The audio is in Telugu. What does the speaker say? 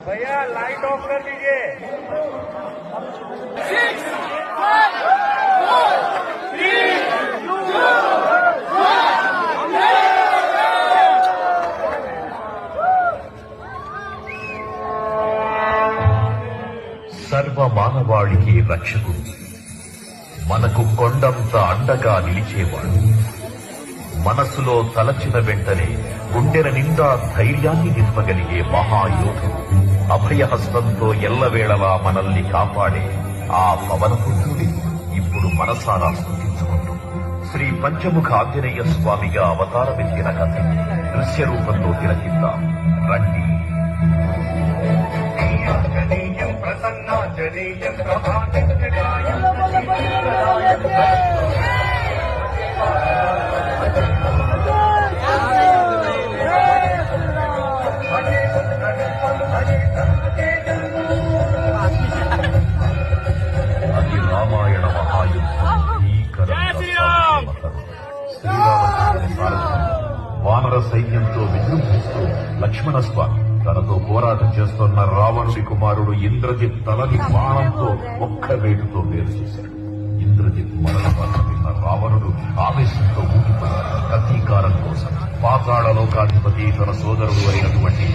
भैया लाइट ऑफ कर दीजिए। 6, 5, 4, 3, 2, 1. సర్వ మానవాళికి రక్షకుడు, మనకు కొండంత అండగా నిలిచేవాడు, మనస్సులో తలచిన వెంటనే గుండెల నిండా ధైర్యాన్ని నింపగలిగే మహాయోధుడు, అభయహస్తంతో ఎల్లవేళలా మనల్ని కాపాడే ఆ పవనపుత్రుడి ఇప్పుడు మనసారా స్తుతించుకుంటూ శ్రీ పంచముఖ ఆంజనేయ స్వామిగా అవతారమెత్తిన కథ దృశ్య రూపంలో తిలకిద్దాం రండి. అది రామాయణ మహాయుద్ధం, శ్రీరామచంద్రుని సారథ్యం వానర సైన్యంతో విజృంభిస్తూ లక్ష్మణస్వామి తనతో పోరాటం చేస్తున్న రావణుడి కుమారుడు ఇంద్రజిత్ తలని బాణంతో ఒక్క వేటుతో వేరు చేశాడు. ఇంద్రజిత్ మరణ వార్త విన్న రావణుడు ఆవేశంతో ఊగిపోయాడు. ప్రతీకారం కోసం పాతాళ లోకాధిపతి తన సోదరుడు అయినటువంటి